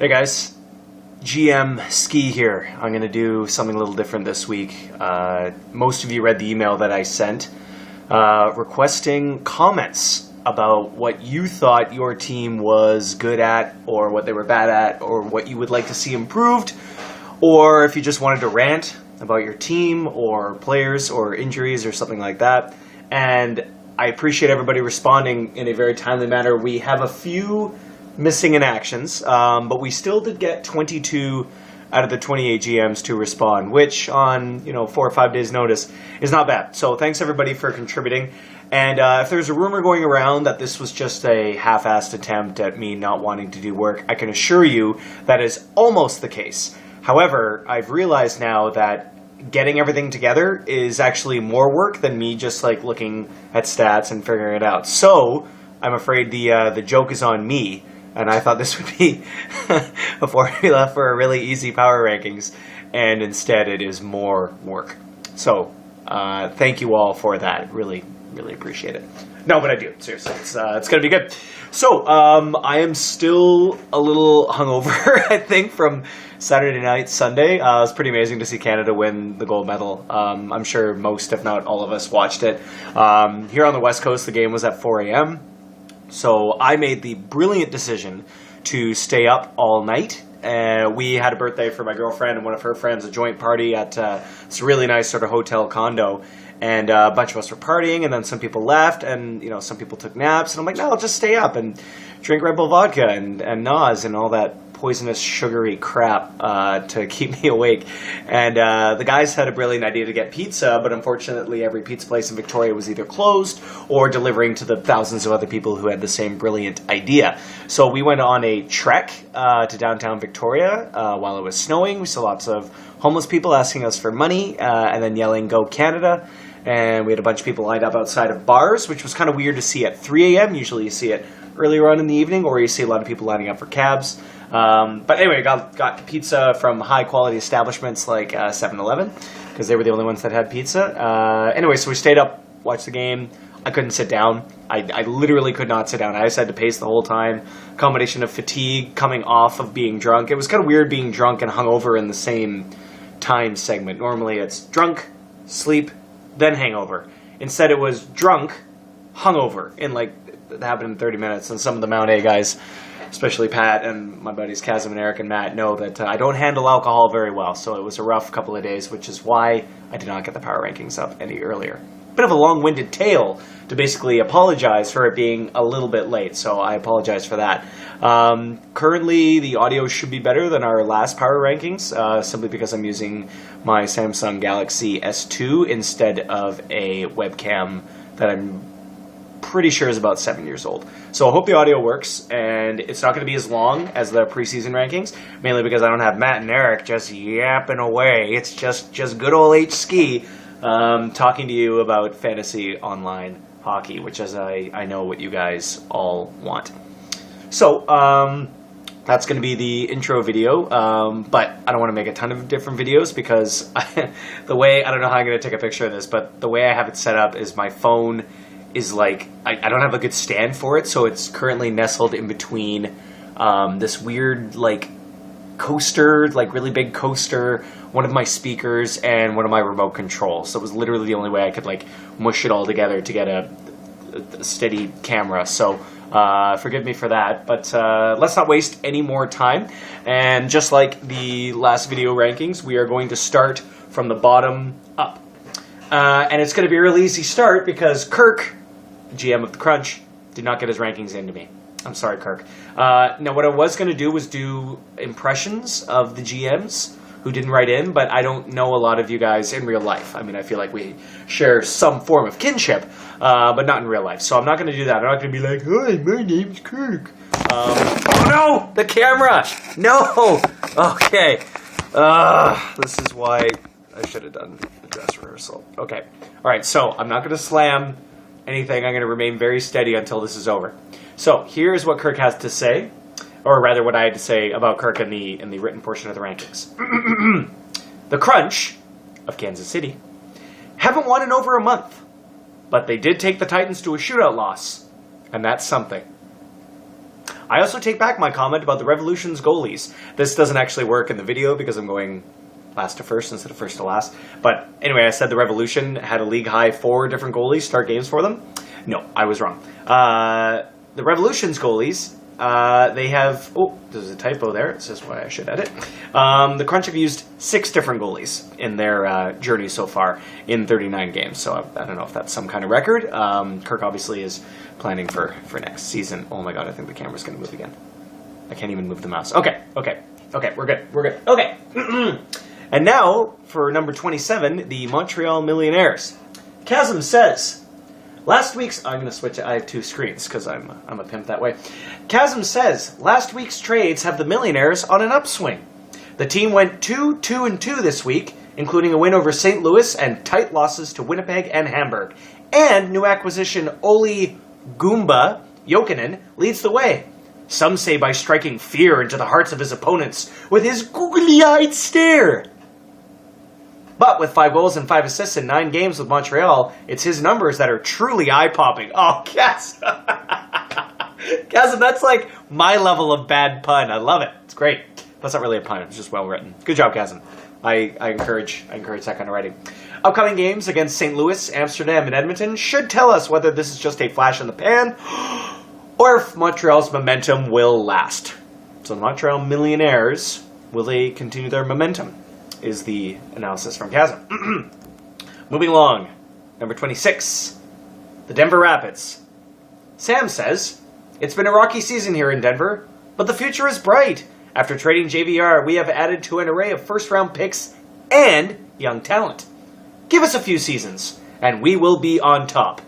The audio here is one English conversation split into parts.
Hey guys, GM Ski here. I'm going to do something a little different this week. Most of you read the email that I sent requesting comments about what you thought your team was good at or what they were bad at or what you would like to see improved, or if you just wanted to rant about your team or players or injuries or something like that. And I appreciate everybody responding in a very timely manner. We have a few missing in actions, but we still did get 22 out of the 28 GMs to respond, which on 4 or 5 days notice is not bad. So thanks everybody for contributing. And if there's a rumor going around that this was just a half-assed attempt at me not wanting to do work, I can assure you that is almost the case. However, I've realized now that getting everything together is actually more work than me just looking at stats and figuring it out. So I'm afraid the joke is on me. And I thought this would be before we left for a really easy power rankings, and instead it is more work. So thank you all for that. Really, really appreciate it. No, but I do. Seriously, it's going to be good. So I am still a little hungover, I think, from Saturday night, Sunday. It was pretty amazing to see Canada win the gold medal. I'm sure most, if not all of us, watched it. Here on the West Coast, the game was at 4 a.m., so I made the brilliant decision to stay up all night. We had a birthday for my girlfriend and one of her friends, a joint party at this really nice sort of hotel condo. And a bunch of us were partying, and then some people left, and some people took naps. And I'm like, no, I'll just stay up and drink Red Bull vodka and Nas and all that poisonous, sugary crap to keep me awake. And the guys had a brilliant idea to get pizza, but unfortunately every pizza place in Victoria was either closed or delivering to the thousands of other people who had the same brilliant idea. So we went on a trek to downtown Victoria while it was snowing. We saw lots of homeless people asking us for money and then yelling, "Go Canada!" And we had a bunch of people lined up outside of bars, which was kind of weird to see at 3 a.m. Usually you see it earlier on in the evening, or you see a lot of people lining up for cabs. But anyway, got pizza from high-quality establishments like 7-Eleven, because they were the only ones that had pizza. Anyway, so we stayed up, watched the game. I couldn't sit down. I literally could not sit down. I just had to pace the whole time. Combination of fatigue coming off of being drunk. It was kind of weird being drunk and hungover in the same time segment. Normally it's drunk, sleep, then hangover. Instead it was drunk, hungover, in that happened in 30 minutes. And some of the Mount A guys, especially Pat and my buddies Kazim and Eric and Matt, know that I don't handle alcohol very well. So it was a rough couple of days, which is why I did not get the power rankings up any earlier. Bit of a long-winded tale to basically apologize for it being a little bit late, so I apologize for that. Currently, the audio should be better than our last power rankings, simply because I'm using my Samsung Galaxy S2 instead of a webcam that I'm pretty sure is about 7 years old. So I hope the audio works, and it's not going to be as long as the preseason rankings, mainly because I don't have Matt and Eric just yapping away. It's just good old H-Ski talking to you about fantasy online hockey, which is I know what you guys all want. So that's going to be the intro video, but I don't want to make a ton of different videos because the way, I don't know how I'm going to take a picture of this, but the way I have it set up is my phone is I don't have a good stand for it, so it's currently nestled in between this weird coaster, really big coaster, one of my speakers, and one of my remote controls. So it was literally the only way I could mush it all together to get a steady camera. So forgive me for that, but let's not waste any more time. And just like the last video rankings, we are going to start from the bottom up. And it's going to be a real easy start because Kirk, GM of the Crunch, did not get his rankings into me. I'm sorry, Kirk. Now, what I was going to do was do impressions of the GMs who didn't write in, but I don't know a lot of you guys in real life. I mean, I feel like we share some form of kinship, but not in real life. So I'm not going to do that. I'm not going to be like, "Hi, my name's Kirk." Oh, no! The camera! No! Okay. This is why I should have done the dress rehearsal. Okay. All right, so I'm not going to slam anything. I'm going to remain very steady until this is over. So here's what Kirk has to say, or rather what I had to say about Kirk in the written portion of the rankings. The Crunch of Kansas City haven't won in over a month, but they did take the Titans to a shootout loss, and that's something. I also take back my comment about the Revolution's goalies. This doesn't actually work in the video because I'm going last to first instead of first to last. But anyway, I said the Revolution had a league high 4 different goalies start games for them. No, I was wrong. The Revolution's goalies, they have... Oh, there's a typo there. This is why I should edit. The Crunch have used 6 different goalies in their journey so far in 39 games. So I don't know if that's some kind of record. Kirk obviously is planning for next season. Oh my god, I think the camera's going to move again. I can't even move the mouse. Okay, we're good. Okay. And now, for number 27, the Montreal Millionaires. Chasm says, last week's... I'm going to switch it. I have 2 screens because I'm a pimp that way. Chasm says, last week's trades have the Millionaires on an upswing. The team went 2-2-2 this week, including a win over St. Louis and tight losses to Winnipeg and Hamburg. And new acquisition Olli Goomba Jokinen leads the way. Some say by striking fear into the hearts of his opponents with his googly-eyed stare. But with 5 goals and 5 assists in 9 games with Montreal, it's his numbers that are truly eye-popping. Oh, Chasm, that's like my level of bad pun. I love it. It's great. That's not really a pun. It's just well written. Good job, Chasm. I encourage that kind of writing. Upcoming games against St. Louis, Amsterdam, and Edmonton should tell us whether this is just a flash in the pan or if Montreal's momentum will last. So the Montreal Millionaires, will they continue their momentum? Is the analysis from Chasm. Moving along. Number 26. The Denver Rapids. Sam says, it's been a rocky season here in Denver, but the future is bright. After trading JVR, we have added to an array of first-round picks and young talent. Give us a few seasons, and we will be on top.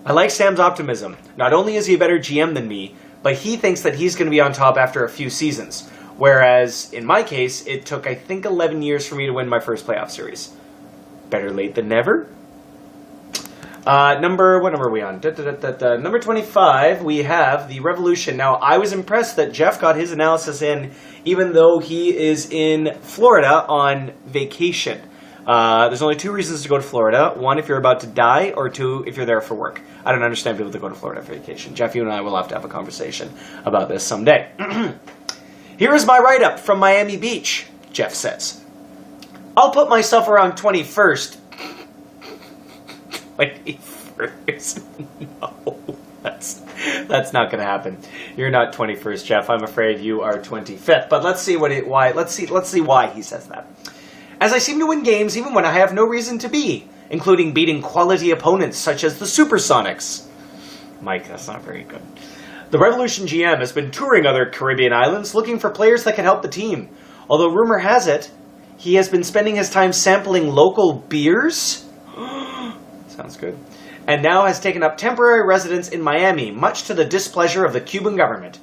I like Sam's optimism. Not only is he a better GM than me, but he thinks that he's going to be on top after a few seasons. Whereas, in my case, it took, I think, 11 years for me to win my first playoff series. Better late than never. What number are we on? Number 25, we have the Revolution. Now, I was impressed that Jeff got his analysis in, even though he is in Florida on vacation. There's only 2 reasons to go to Florida. 1, if you're about to die, or 2, if you're there for work. I don't understand people that go to Florida for vacation. Jeff, you and I will have to have a conversation about this someday. Here is my write-up from Miami Beach, Jeff says. I'll put myself around 21st. 21st? No, that's not going to happen. You're not 21st, Jeff. I'm afraid you are 25th. But let's see let's see why he says that. As I seem to win games even when I have no reason to be, including beating quality opponents such as the Supersonics. Mike, that's not very good. The Revolution GM has been touring other Caribbean islands looking for players that can help the team. Although rumor has it, he has been spending his time sampling local beers. Sounds good. And now has taken up temporary residence in Miami, much to the displeasure of the Cuban government.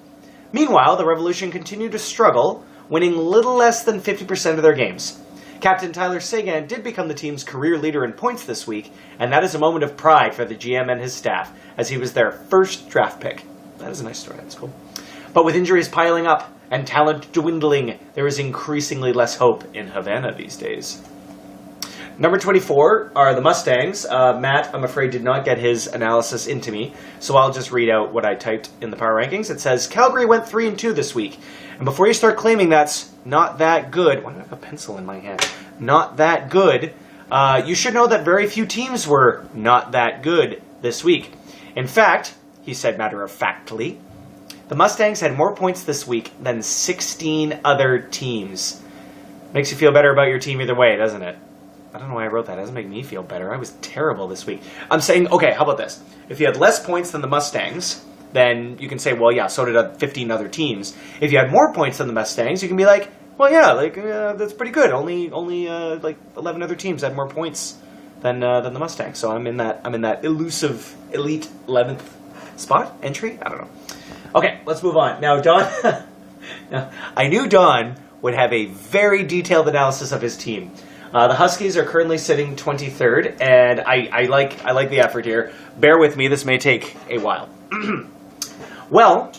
Meanwhile, the Revolution continue to struggle, winning little less than 50% of their games. Captain Tyler Seguin did become the team's career leader in points this week, and that is a moment of pride for the GM and his staff, as he was their first draft pick. That is a nice story. That's cool. But with injuries piling up and talent dwindling, there is increasingly less hope in Havana these days. Number 24 are the Mustangs. Matt, I'm afraid, did not get his analysis into me, so I'll just read out what I typed in the power rankings. It says, Calgary went 3-2 this week. And before you start claiming that's not that good, why do I have a pencil in my hand? Not that good. You should know that very few teams were not that good this week. In fact, he said matter-of-factly, the Mustangs had more points this week than 16 other teams. Makes you feel better about your team either way, doesn't it? I don't know why I wrote that. It doesn't make me feel better. I was terrible this week. I'm saying, okay, how about this? If you had less points than the Mustangs, then you can say, well, yeah, so did 15 other teams. If you had more points than the Mustangs, you can be like, well, yeah, that's pretty good. Only 11 other teams had more points than the Mustangs. So I'm in that elusive elite 11th spot entry. I don't know. Okay, let's move on. Now, Don, now, I knew Don would have a very detailed analysis of his team. The Huskies are currently sitting 23rd, and I like the effort here. Bear with me, this may take a while. Well,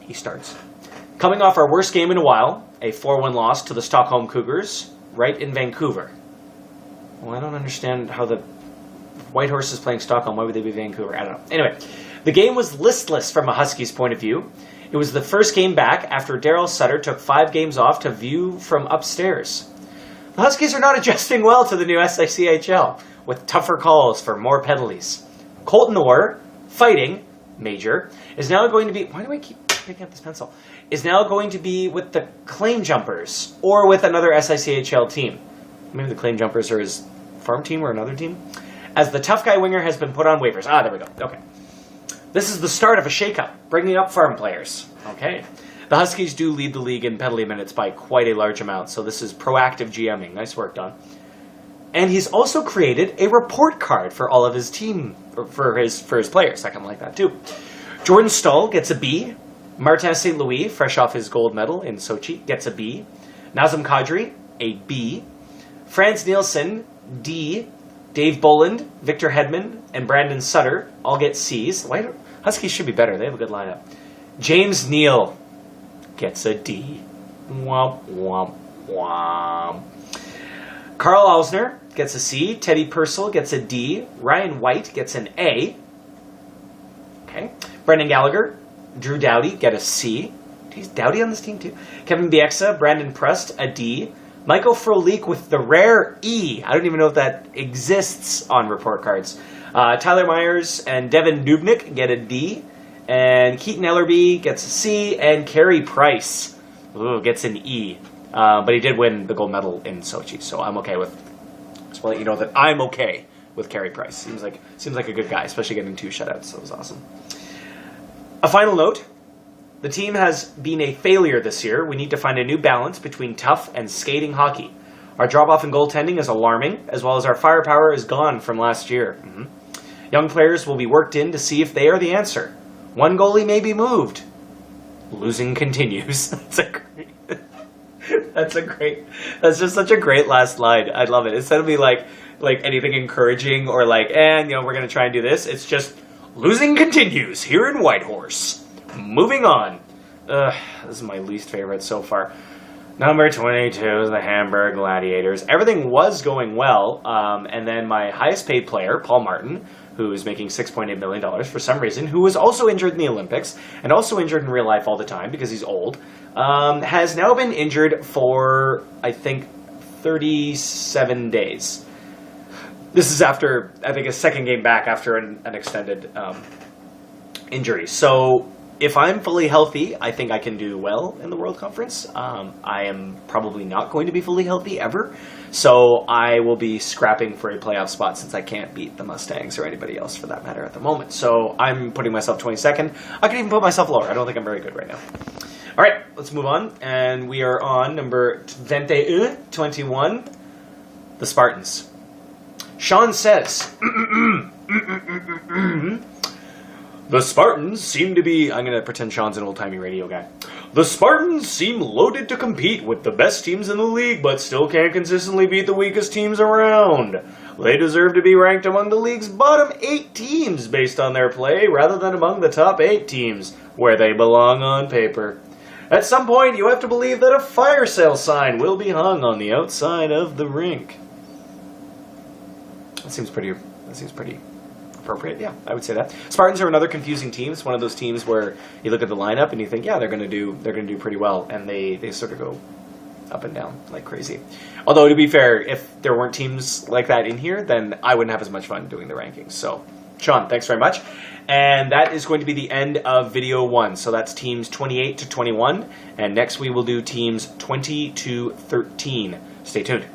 he starts. Coming off our worst game in a while, a 4-1 loss to the Stockholm Cougars, right in Vancouver. Well, I don't understand how the Whitehorse is playing Stockholm. Why would they be Vancouver? I don't know. Anyway, the game was listless from a Huskies point of view. It was the first game back after Daryl Sutter took 5 games off to view from upstairs. The Huskies are not adjusting well to the new SICHL, with tougher calls for more penalties. Colton Orr, fighting, major, is now going to be... Why do I keep picking up this pencil? Is now going to be with the Claim Jumpers, or with another SICHL team. Maybe the Claim Jumpers are his farm team or another team? As the tough guy winger has been put on waivers. There we go. Okay. This is the start of a shakeup, bringing up farm players. Okay. The Huskies do lead the league in penalty minutes by quite a large amount, so this is proactive GMing. Nice work, Don. And he's also created a report card for all of his team, for his players. I kind of like that too. Jordan Stahl gets a B. Martin St. Louis, fresh off his gold medal in Sochi, gets a B. Nazem Kadri, a B. Franz Nielsen, D. Dave Boland, Victor Hedman, and Brandon Sutter all get C's. Huskies should be better. They have a good lineup. James Neal gets a D. Womp, womp, womp. Carl Ausner gets a C. Teddy Purcell gets a D. Ryan White gets an A. Okay. Brendan Gallagher, Drew Doughty get a C. He's Doughty on this team too. Kevin Bieksa, Brandon Prust, a D. Michael Frolik with the rare E. I don't even know if that exists on report cards. Tyler Myers and Devin Dubnik get a D. And Keaton Ellerby gets a C. And Carey Price gets an E. But he did win the gold medal in Sochi, so I'm okay with... Just want to let you know that I'm okay with Carey Price. Seems like a good guy, especially getting 2 shutouts, so it was awesome. A final note. The team has been a failure this year. We need to find a new balance between tough and skating hockey. Our drop-off in goaltending is alarming, as well as our firepower is gone from last year. Young players will be worked in to see if they are the answer. One goalie may be moved. Losing continues. That's just such a great last line. I love it. Instead of me like anything encouraging or we're going to try and do this, it's just losing continues here in Whitehorse. Moving on. This is my least favorite so far. Number 22 is the Hamburg Gladiators. Everything was going well, and then my highest paid player, Paul Martin, who is making $6.8 million for some reason, who was also injured in the Olympics, and also injured in real life all the time because he's old, has now been injured for, I think, 37 days. This is after, I think, a second game back after an extended injury. So if I'm fully healthy, I think I can do well in the World Conference. I am probably not going to be fully healthy ever. So I will be scrapping for a playoff spot since I can't beat the Mustangs or anybody else for that matter at the moment. So I'm putting myself 22nd. I can even put myself lower. I don't think I'm very good right now. All right, let's move on. And we are on number 21, the Spartans. Sean says... The Spartans seem to be... I'm going to pretend Sean's an old-timey radio guy. The Spartans seem loaded to compete with the best teams in the league, but still can't consistently beat the weakest teams around. They deserve to be ranked among the league's bottom 8 teams based on their play, rather than among the top 8 teams, where they belong on paper. At some point, you have to believe that a fire sale sign will be hung on the outside of the rink. That seems pretty appropriate. Yeah, I would say that. Spartans are another confusing team. It's one of those teams where you look at the lineup and you think, yeah, they're going to do pretty well, and they sort of go up and down like crazy. Although, to be fair, if there weren't teams like that in here, then I wouldn't have as much fun doing the rankings. So, Sean, thanks very much. And that is going to be the end of video 1. So that's teams 28 to 21, and next we will do teams 20 to 13. Stay tuned.